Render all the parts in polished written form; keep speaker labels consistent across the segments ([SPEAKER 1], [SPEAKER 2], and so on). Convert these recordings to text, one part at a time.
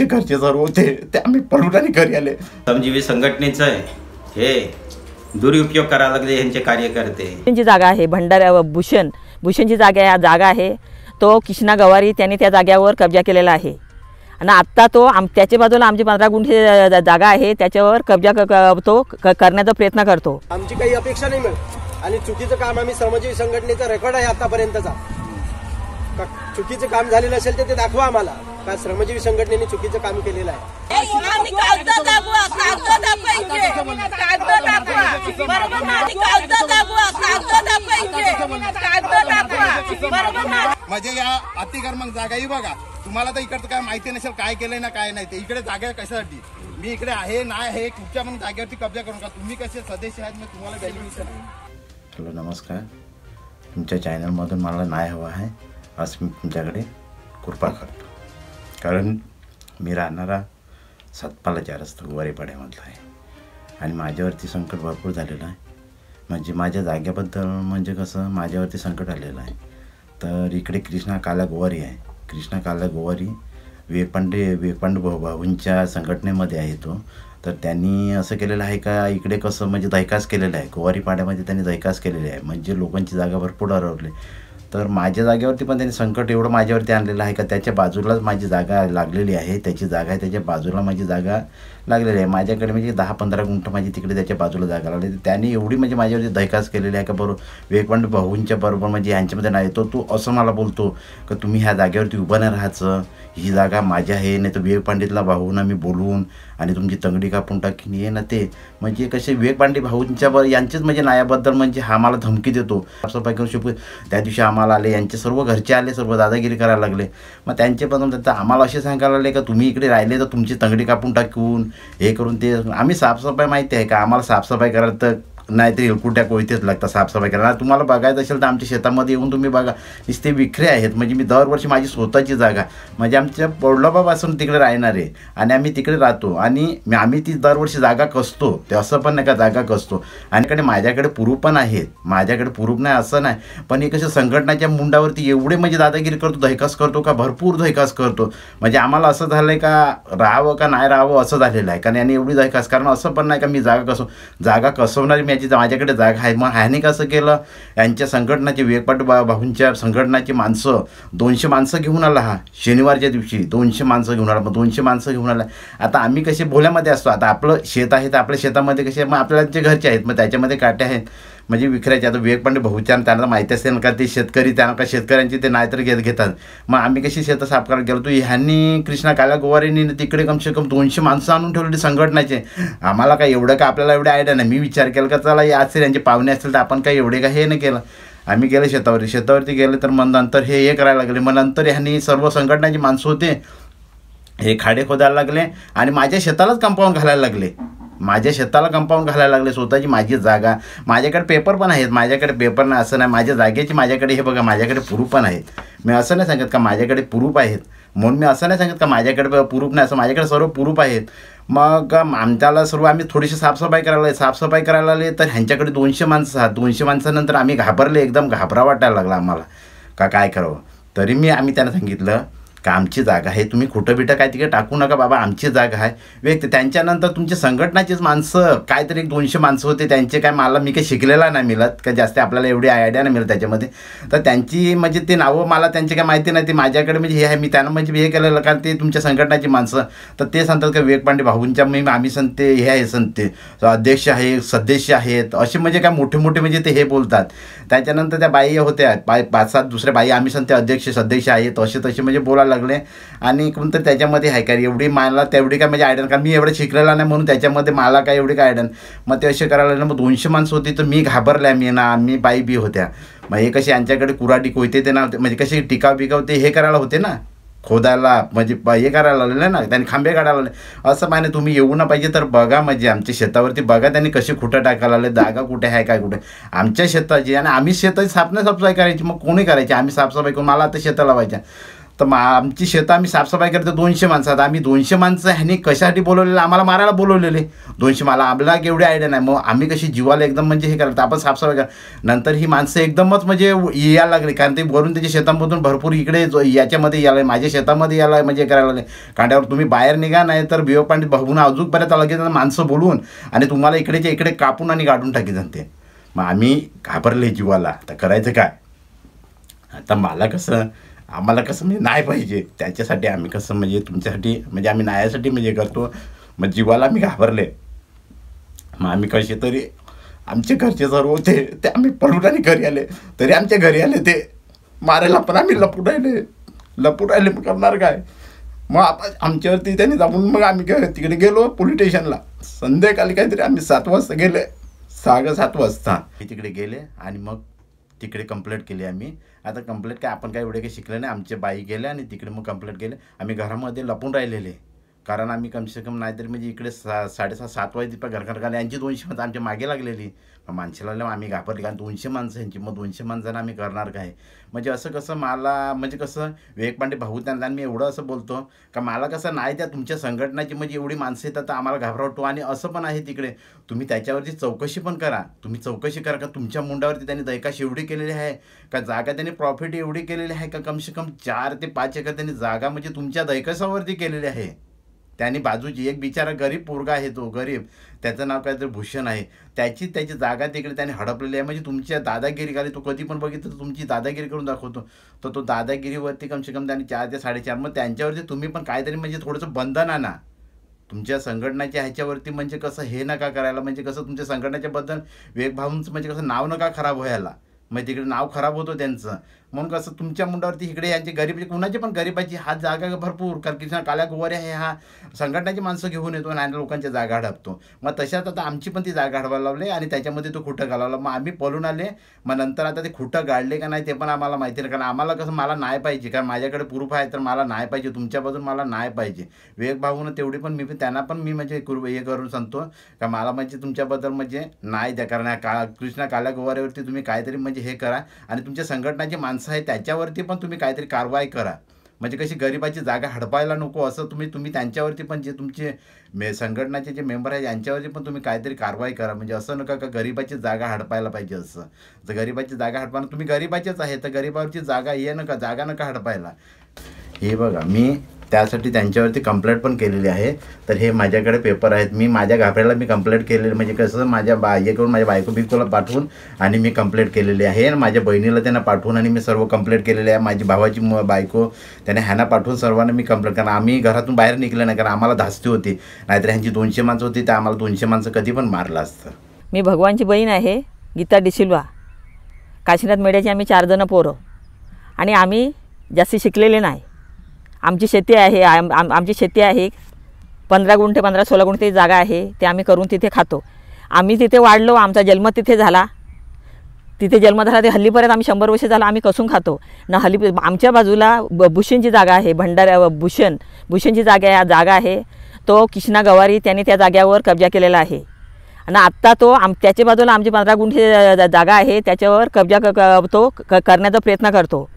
[SPEAKER 1] आमचे घरचे सर्व होते ते आम्ही पळून आणि घरी आले.
[SPEAKER 2] श्रमजीवी संघटनेचं हे दुरुपयोग करायला लागले यांचे कार्यकर्ते.
[SPEAKER 3] त्यांची जागा आहे भंडारा भूषणची जागा आहे. तो कृष्णा गवारी त्यांनी त्या जागेवर कब्जा केलेला आहे आणि आत्ता तो त्याच्या बाजूला आमची 15 गुंठे जागा आहे त्याच्यावर कब्जा तो करण्याचा प्रयत्न करतो.
[SPEAKER 4] आमची काही अपेक्षा नाही मिळत आणि चुकीचं काम आम्ही श्रमजीवी संघटनेचा रेकॉर्ड आहे आतापर्यंतचा. चुकीचं काम झालेलं असेल तर ते दाखवा आम्हाला का श्रमजीवी संघटनेने चुकीचं काम केलेलं आहे.
[SPEAKER 5] म्हणजे या अतिक्रमण जागा ही बघा तुम्हाला तर इकडचं काय माहिती नसेल काय केलंय ना काय नाही ते. इकडे जागा कशासाठी मी इकडे आहे नाही आहे कुठच्या मग जागेवरती कब्जा करून का तुम्ही कसे सदस्य आहेत मग तुम्हाला व्हॅल्युएशन आहे.
[SPEAKER 1] हॅलो नमस्कार. तुमच्या चॅनलमधून मला न्याय हवा आहे आज मी तुमच्याकडे कृपा करतो. कारण मी राहणारा सातपालाच्या रस्ता गोवारीपाड्यामधला आहे आणि माझ्यावरती संकट भरपूर झालेलं आहे. म्हणजे माझ्या जागेबद्दल म्हणजे कसं माझ्यावरती संकट आलेलं आहे. तर इकडे कृष्णा काला गोवारी आहे. कृष्णा काला गोवारी विवेकपांडे भाऊंच्या संघटनेमध्ये आहे तो. तर त्यांनी असं केलेलं आहे का इकडे कसं म्हणजे दैकास केलेलं आहे. गोवारीपाड्यामध्ये त्यांनी दैकास केलेले आहे म्हणजे लोकांची जागा भरपूर हरवली. तर माझ्या जागेवरती पण त्यांनी संकट एवढं माझ्यावरती आणलेलं आहे का त्याच्या बाजूलाच माझी जागा लागलेली आहे. त्याची जागा आहे त्याच्या बाजूला माझी जागा लागलेली आहे. माझ्याकडे म्हणजे 10-15 गुंठ माझी तिकडे त्याच्या बाजूला जागा लागली. त्यांनी एवढी म्हणजे माझ्यावरती दैकास केलेली आहे का बरोबर विवेकपांडे भाऊंच्या बरोबर म्हणजे यांच्यामध्ये नाही. तो असं मला बोलतो का तुम्ही ह्या जागेवरती उभं नाही राहायचं ही जागा माझी आहे नाही तर विवेकपांडेतला भाऊंना मी बोलवून आणि तुमची तंगडी कापून टाकीन ये ना ते. म्हणजे कसे विवेकपांडे भाऊंच्या यांचेच म्हणजे न्यायाबद्दल म्हणजे हा मला धमकी देतो. साफसफाई करून शिकू त्या दिवशी आम्हाला आले यांचे सर्व घरचे आले सर्व दादागिरी करायला लागले. मग त्यांचे पण आम्हाला असे सांगायला लागले का तुम्ही इकडे राहिले तर तुमची तंगडी कापून टाकून हे करून ते. आम्ही साफसफाई माहिती आहे का आम्हाला साफसफाई करायला तर नाहीतरी एलकुट्या कोयतेच लागतात साफसफाई करायला. तुम्हाला बघायचं असेल तर आमच्या शेतामध्ये येऊन तुम्ही बघा नुसते विखरे आहेत. म्हणजे मी दरवर्षी माझी स्वतःची जागा म्हणजे आमच्या पौर्णबापासून तिकडे राहणार आहे आणि आम्ही तिकडे राहतो आणि आम्ही ती दरवर्षी जागा कसतो. ते असं पण नाही का जागा कसतो आणि माझ्याकडे प्रूफ पण आहेत. माझ्याकडे प्रूफ नाही असं नाही पण हे कसं संघटनाच्या मुंडावरती एवढे म्हणजे दादागिरी करतो दैकास करतो का भरपूर दैकास करतो. म्हणजे आम्हाला असं झालं आहे का राहावं का नाही राहावं असं झालेलं आहे. कारण यांनी एवढी दैकास कारण असं पण नाही का मी जागा कसवणारी माझ्याकडे जागा आहे. मग ह्याने कसं केलं यांच्या संघटनाचे विवेकपांडे भाऊंच्या संघटनाची माणसं 200 माणसं घेऊन आला. हा शनिवारच्या दिवशी 200 माणसं घेऊन आला. मग 200 माणसं घेऊन आला. आता आम्ही कसे भोल्यामध्ये असतो. आता आपलं शेत आहे तर आपल्या शेतामध्ये कसे मग आपल्याला जे घरचे आहेत मग त्याच्यामध्ये काटे आहेत म्हणजे विखरायचे. आता विवेकपांडे भाऊच्या त्यांना माहिती असेल का ते शेतकरी त्यांना का शेतकऱ्यांची ते नाहीतर घेतात. मग आम्ही कशी शेतं साफ करायला गेलो. तो ह्यांनी कृष्णा काला गोवारीने तिकडे कमसे कम 200 माणसं आणून ठेवलेली संघटनाचे. आम्हाला काय एवढं का आपल्याला एवढे आयडिया नाही. मी विचार केला का चला असेल यांचे पाहुणे असतील तर आपण काही एवढे का हे नाही केलं. आम्ही गेलो शेतावरती गेले तर मग नंतर हे करायला लागले. मग नंतर ह्यांनी सर्व संघटनाची माणसं होते हे खाडे खोदायला लागले आणि माझ्या शेतालाच कंपाऊंड घालायला लागले. माझ्या शेताला कंपाऊंड घालायला लागले. स्वतःची माझी जागा माझ्याकडे पेपर पण आहेत. माझ्याकडे पेपर नाही असं नाही. माझ्या जागेची माझ्याकडे हे बघा माझ्याकडे प्रूफ पण आहेत. मी असं नाही सांगत का माझ्याकडे प्रूफ आहेत म्हणून मी असं नाही सांगत का माझ्याकडे प्रूफ नाही असं माझ्याकडे सर्व प्रूफ आहेत. मग आमच्याला सर्व आम्ही थोडीशी साफसफाई करायला लागले तर ह्यांच्याकडे 200 माणसं 200 माणसानंतर आम्ही घाबरले. एकदम घाबरा वाटायला लागला आम्हाला का काय करावं. तरी आम्ही त्यांना सांगितलं का आमची जागा आहे तुम्ही खोटं बिटं काय तिकडे टाकू नका बाबा आमची जागा आहे. व्यक्ती त्यांच्यानंतर तुमच्या संघटनाचीच माणसं काहीतरी 200 माणसं होते त्यांचे काय मला मी काही शिकलेला नाही मिळत का जास्त आपल्याला एवढी आयडिया नाही मिळत त्याच्यामध्ये. तर त्यांची म्हणजे ते नावं मला त्यांची काय माहिती नाही. ते माझ्याकडे म्हणजे हे आहे मी त्यांना म्हणजे हे केलेलं कारण ते तुमच्या संघटनाची माणसं. तर ते सांगतात का विवेकपांडे भाऊंच्या आम्ही संते हे आहे संते अध्यक्ष आहे सदस्य आहेत असे म्हणजे काय मोठे म्हणजे ते हे बोलतात. त्याच्यानंतर त्या बाई होत्या 5-7 दुसऱ्या बाई आम्ही संते अध्यक्ष सदस्य आहेत तसे म्हणजे बोलायला लागले. आणि कोणतं त्याच्यामध्ये आहे का एवढी मला तेवढी काय म्हणजे आयडिया कारण मी एवढं शिकलेला नाही म्हणून त्याच्यामध्ये मला काय एवढी काय आयडिया. मग ते असे करायला लागले. मग 200 माणसं होती तर मी घाबरल्या मी बाई बी होत्या. मग हे कसे यांच्याकडे कुऱ्हाडी कोयते ते ना म्हणजे कसे टिकाव ते हे करायला होते ना खोदायला म्हणजे हे करायला लागले ना त्यांनी खांबे काढायला लागले. असं माने तुम्ही येऊ ना पाहिजे तर बघा म्हणजे आमच्या शेतावरती बघा त्यांनी कसे खुटं टाकायला लागले. जागा कुठे आहे काय कुठे आमच्या शेताची आणि आम्ही शेताची साफसफाई करायची. मग कोणी करायची आम्ही साफसफाई करून मला आता शेतं लावायच्या. तर आमची शेतं आम्ही साफसफाई करतो 200 माणसं. आता आम्ही 200 माणसं ह्यानी कशासाठी बोलवलेलं, आम्हाला मारायला बोलवलेले 200. मला आम्हाला एवढी आयडिया नाही. मग आम्ही कशी जीवाला एकदम म्हणजे हे करतो आपण साफसफाई कर. नंतर ही माणसं एकदमच म्हणजे यायला लागली, कारण ते वरून त्याच्या शेतामधून भरपूर इकडे याच्यामध्ये यायला, माझ्या शेतामध्ये यायला म्हणजे करायला लागले. कांड्यावर तुम्ही बाहेर निघा, नाही तर बिओपांडी बघून अजूनपर्यंत लगेच माणसं बोलवून आणि तुम्हाला इकडेच्या इकडे कापून आणि गाडून टाकी जाते. मग आम्ही घाबरले जीवाला. आता करायचं काय. आता मला कसं, आम्हाला कसं म्हणजे नाही पाहिजे, त्याच्यासाठी आम्ही कसं म्हणजे तुमच्यासाठी म्हणजे आम्ही न्यायासाठी म्हणजे करतो. मग जीवाला आम्ही घाबरले. मग आम्ही कसे तरी आमचे घरचे सर्व होते ते आम्ही पळून आणि घरी आले. तरी आमच्या घरी आले ते मारायला, पण आम्ही लपून राहिले. मग करणार काय. मग आपण आमच्यावरती त्यांनी जाऊन मग आम्ही तिकडे गेलो पोलीस स्टेशनला. संध्याकाळी काहीतरी आम्ही 7 वाजता गेले, 6-7 वाजता तिकडे गेले आणि मग तिकडे कंप्लेंट केली आम्ही. आता कंप्लेंट काय आपण काय एवढे काही शिकले नाही. आमचे बाई गेले आणि तिकडे मग कंप्लेंट केले. आम्ही घरामध्ये लपून राहिलेले, कारण आम्ही कमसे कम नाहीतरी म्हणजे इकडे 6:30-7 वाजता घर यांची 200 माणसं आमच्या मागे लागलेली. मग माणसाला आम्ही घाबरली, कारण 200 माणसं यांची. मग 200 माणसांना आम्ही करणार काय. म्हणजे असं कसं मला म्हणजे कसं विवेकपांडे भाऊ त्यांना मी एवढं असं बोलतो का मला कसं नाही त्या तुमच्या संघटनाची म्हणजे एवढी माणसं येतात तर आम्हाला घाबरवतो. आणि असं पण आहे तिकडे, तुम्ही त्याच्यावरती चौकशी पण करा. तुम्ही चौकशी करा का तुमच्या मुंडावरती त्यांनी दैकाश एवढी केलेली आहे का, जागा त्यांनी प्रॉफिट एवढी केलेली आहे का, कमसे कम 4 ते 5 एकर त्यांनी जागा म्हणजे तुमच्या दैकाशावरती केलेली आहे. त्यांनी बाजूची एक बिचारा गरीब पोरगा आहे, तो गरीब, त्याचं नाव काहीतरी भूषण आहे, त्याची जागा तिकडे त्याने हडपलेली आहे. म्हणजे तुमच्या दादागिरी खाली तो कधी पण बघितलं तर तुमची दादागिरी करून दाखवतो. तर तो दादागिरीवरती कमसे कम त्यांनी 4 ते 4.5. मग त्यांच्यावरती तुम्ही पण काहीतरी म्हणजे थोडंसं बंधन आणा तुमच्या संघटनाच्या ह्याच्यावरती. म्हणजे कसं हे नका करायला, म्हणजे कसं तुमच्या संघटनेच्याबद्दल विवेकभाऊंचं म्हणजे कसं नाव नका खराब व्हायला. मग तिकडे नाव खराब होतं त्यांचं. म्हणून कसं तुमच्या मुंडावरती इकडे यांची गरीब कुणाची पण गरीबाची हा जागा भरपूर, कारण कृष्णा काल्या गोवारी आहे हा संघटनाची माणसं घेऊन येतो आणि लोकांच्या जागा हडपतो. मग तशात आता आमची पण ती जागा हडवायला लावली आणि त्याच्यामध्ये तो खुटं घालावला. मग आम्ही पळून आले. मग नंतर आता ते खुटं गाडले का नाही ते पण आम्हाला माहिती नाही, कारण आम्हाला कसं मला नाही पाहिजे, कारण माझ्याकडे प्रूफ आहे तर मला नाही पाहिजे, तुमच्याबद्दल मला नाही पाहिजे. विवेक भाऊनं तेवढी पण मी त्यांना पण मी म्हणजे हे करून सांगतो का मला म्हणजे तुमच्याबद्दल म्हणजे नाही द्या, कारण कृष्णा काल्या गोवारीवरती तुम्ही काहीतरी म्हणजे हे करा आणि तुमच्या संघटनाची माणसं आहे त्याच्यावरती पण तुम्ही काहीतरी कारवाई करा. म्हणजे कशी गरिबाची जागा हडपायला नको असं तुम्ही त्यांच्यावरती पण जे तुमचे संघटनाचे जे मेंबर आहे यांच्यावरती पण तुम्ही काहीतरी कारवाई करा. म्हणजे असं नका का गरिबाची जागा हडपायला पाहिजे असं. जर गरिबाची जागा हडपायला तुम्ही गरिबाचेच आहे तर गरिबावरची जागा नका हडपायला. हे बघा मी त्यासाठी त्यांच्यावरती कंप्लेंट पण केलेली आहे. तर हे माझ्याकडे पेपर आहेत. मी माझ्या घाबऱ्याला मी कंप्लेंट केलेली, म्हणजे कसं माझ्या करून माझ्या बायको बिकोला पाठवून आणि मी कंप्लेंट केलेली आहे. आणि माझ्या बहिणीला त्यांना पाठवून आणि मी सर्व कंप्लेंट केलेली आहे. माझी भावाची बायको त्याने ह्यांना पाठवून सर्वांना मी कंप्लेंट, कारण आम्ही घरातून बाहेर निघले नाही, कारण आम्हाला धास्ती होती. नाहीतर ह्यांची 200 माणसं होती तर आम्हाला 200 माणसं कधी पण मारलं असतं.
[SPEAKER 3] मी भगवानची बहीण आहे, गीता डिसिल्वा. काशीनाथ मेड्याची आम्ही 4 जण पोरं आणि आम्ही जास्ती शिकलेले नाही. आमची शेती आहे, आमची शेती आहे 15 गुंठे 15-16 गुंठे जागा आहे. ते आम्ही करून तिथे खातो. आम्ही तिथे वाढलो, आमचा जन्म तिथे झाला. ते हल्लीपर्यंत आम्ही 100 वर्ष झाला आम्ही कसून खातो ना. हल्ली आमच्या बाजूला भूषणची जागा आहे, भूषणची जागा आहे. तो कृष्णा गवारी त्यांनी त्या जाग्यावर कब्जा केलेला आहे आणि आत्ता तो त्याच्या बाजूला आमची 15 गुंठे जागा आहे त्याच्यावर कब्जा करण्याचा प्रयत्न करतो.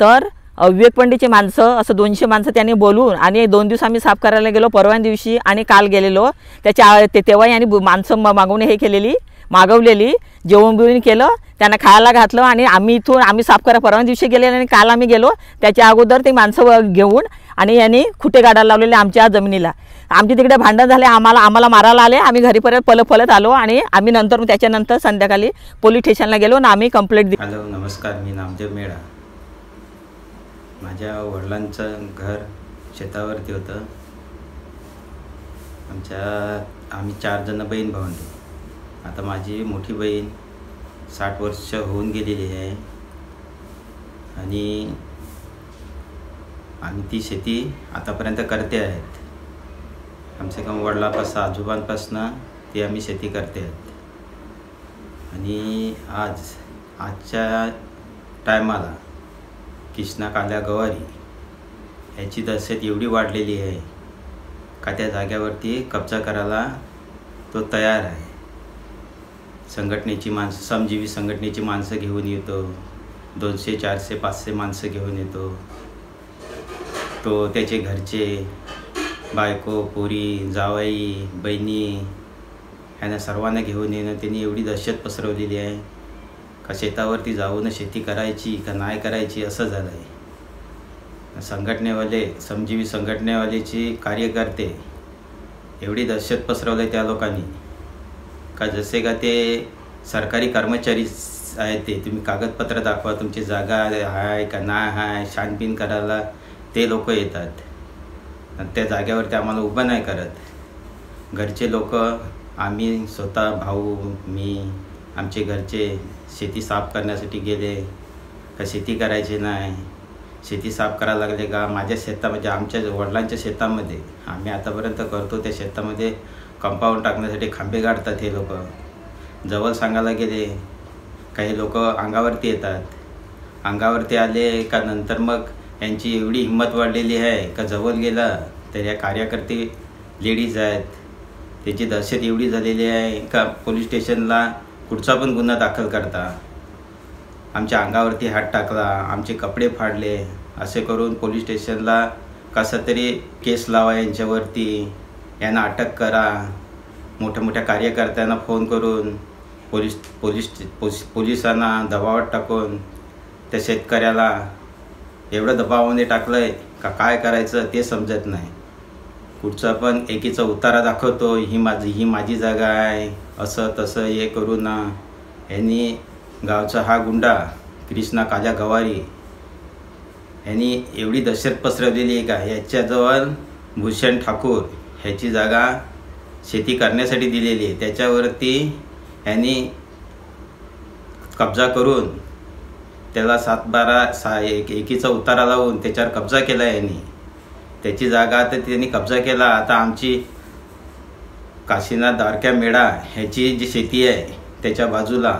[SPEAKER 3] तर विवेकपंडीची माणसं असं 200 माणसं त्यांनी बोलून आणि 2 दिवस आम्ही साफ करायला गेलो परवा दिवशी आणि काल गेलेलो. तेव्हाही आणि माणसं मागवून हे केलेली, मागवलेली, जेवण बिवून केलं, त्यांना खायला घातलं आणि आम्ही साफ करा परवा दिवशी गेलेलो आणि काल आम्ही गेलो. त्याच्या अगोदर ते माणसं घेऊन आणि यांनी खुटे गाडायला लावलेले आमच्या जमिनीला. आमची तिकडे भांडण झाले, आम्हाला मारायला आले. आम्ही घरी परत पळत आलो आणि आम्ही त्याच्यानंतर संध्याकाळी पोलीस स्टेशनला गेलो आणि आम्ही कंप्लेंट दिली.
[SPEAKER 2] हॅलो नमस्कार, मी नामदेव मेढा. माझ्या वडिलांचं घर शेतावरती होतं. आम्ही 4 जण बहीण भावंडे. आता माझी मोठी बहीण 60 वर्ष होऊन गेलेली आहे आणि आम्ही ती शेती आतापर्यंत करते आहेत. कमसे कम वडिलांपासून आजोबांपासून ती आम्ही शेती करते आहेत. आणि आजच्या टायमाला कृष्णा काल्या गवारी याची दहशत एवढी वाढलेली आहे का त्या जाग्यावरती कब्जा करायला तो तयार आहे. संघटनेची माणसं, श्रमजीवी संघटनेची माणसं घेऊन येतो, 200, 400, 500 माणसं घेऊन येतो तो त्याचे घरचे बायको पोरी जावाई बहिणी ह्यांना सर्वांना घेऊन येणं त्यांनी एवढी दहशत पसरवलेली आहे का शेतावरती जाऊन शेती करायची का नाही करायची असं झालं आहे। संघटनेवाले श्रमजीवी संघटनेवालेची कार्यकर्ते एवढी दहशत पसरवली त्या लोकांनी का जसे का ते सरकारी कर्मचारी आहेत। ते तुम्ही कागदपत्र दाखवा तुमची जागा आहे का नाही आहे छानबीन करायला ते लोक येतात आणि त्या जागेवरती आम्हाला उभं नाही करत। घरचे लोक आम्ही स्वतः भाऊ मी आमचे घरचे शेती साफ करण्यासाठी गेले का शेती करायची नाही शेती साफ करायला लागले का माझ्या शेतामध्ये आमच्या वडिलांच्या शेतामध्ये आम्ही आतापर्यंत करतो त्या शेतामध्ये कंपाऊंड टाकण्यासाठी खांबे गाडतात हे लोक। जवळ सांगायला गेले काही लोक अंगावरती येतात, अंगावरती आले का नंतर मग यांची एवढी हिंमत वाढलेली आहे का जवळ गेला तर या कार्यकर्ते लेडीज आहेत त्याची दहशत एवढी झालेली आहे का पोलीस स्टेशनला कुठचा पण गुन्हा दाखल करता, आमच्या अंगावरती हात टाकला, आमचे कपडे फाडले, असे करून पोलीस स्टेशनला कसं तरी केस लावा यांच्यावरती, यांना अटक करा, मोठ्या मोठ्या कार्यकर्त्यांना फोन करून पोलिसांना दबावात टाकून त्या शेतकऱ्याला एवढं दबावाने टाकलं आहे का काय करायचं ते समजत नाही। कुठचा पण एकीचा उतारा दाखवतो ही माझी जागा आहे असं तसं हे करून यांनी गावचा हा गुंडा कृष्णा काजा गवारी यांनी एवढी दहशत पसरवलेली आहे का याच्याजवळ भूषण ठाकूर ह्याची जागा शेती करण्यासाठी दिलेली आहे त्याच्यावरती यांनी कब्जा करून त्याला 7-12 एकीचा उतारा लावून त्याच्यावर कब्जा केला यांनी। त्याची जागा आता त्यांनी कब्जा केला। आता आमची काशीनाथ द्वारका मेढा ह्याची जी शेती आहे त्याच्या बाजूला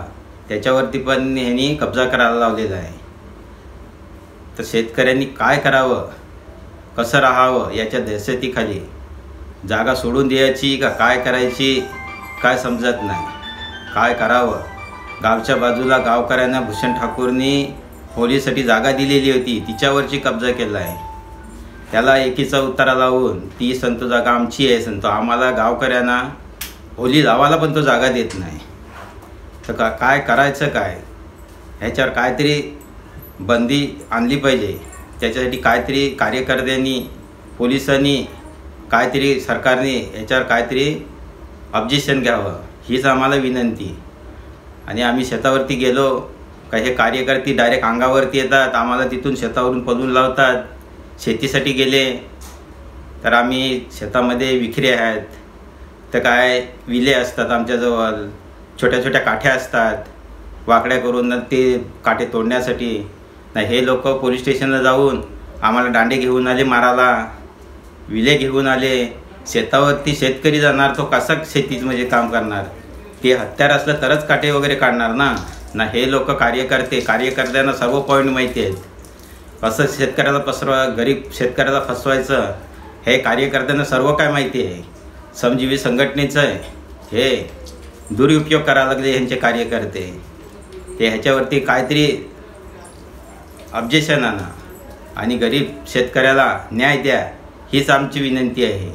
[SPEAKER 2] त्याच्यावरती पण ह्यांनी कब्जा करायला लावलेला आहे। तर शेतकऱ्यांनी काय करावं कसं राहावं याच्या दहशतीखाली जागा सोडून द्यायची का काय करायची काय समजत नाही, काय करावं। गावच्या बाजूला गावकऱ्यांना भूषण ठाकूरनी होलीसाठी जागा दिलेली होती तिच्यावरची कब्जा केला आहे, त्याला एकीचा उतारा लावून ती संतो जागा आमची आहे संतो आम्हाला गावकऱ्यांना होली लावायला पण तो जागा देत नाही। तर काय करायचं काय ह्याच्यावर काहीतरी बंदी आणली पाहिजे, त्याच्यासाठी काहीतरी कार्यकर्त्यांनी पोलिसांनी काहीतरी सरकारने याच्यावर काहीतरी ऑब्जेक्शन घ्यावं हीच आम्हाला विनंती। आणि आम्ही शेतावरती गेलो का हे कार्यकर्ते डायरेक्ट अंगावरती येतात, आम्हाला तिथून शेतावरून पळून लावतात। शेतीसाठी गेले तर आम्ही शेतामध्ये विखरे आहेत तर काय विले असतात आमच्याजवळ, छोट्या छोट्या काठ्या असतात वाकड्या करून ते काठे तोडण्यासाठी नाही हे लोक पोलीस स्टेशनला जाऊन आम्हाला दांडे घेऊन आले मारायला, विले घेऊन आले। शेतावरती शेतकरी जाणार तो कसा शेतीत म्हणजे काम करणार, ते हत्यार असलं तरच काटे वगैरे काढणार ना हे लोक कार्यकर्त्यांना सर्व पॉईंट माहिती आहेत कसं शेतकऱ्याला गरीब शेतकऱ्याला फसवायचं हे कार्यकर्त्यांना सर्व काय माहिती आहे। श्रमजीवी संघटनेचं हे दुरुपयोग करायला लागले ह्यांचे कार्यकर्ते, ते ह्याच्यावरती काहीतरी ऑब्जेक्शन आणा आणि गरीब शेतकऱ्याला न्याय द्या हीच आमची विनंती आहे।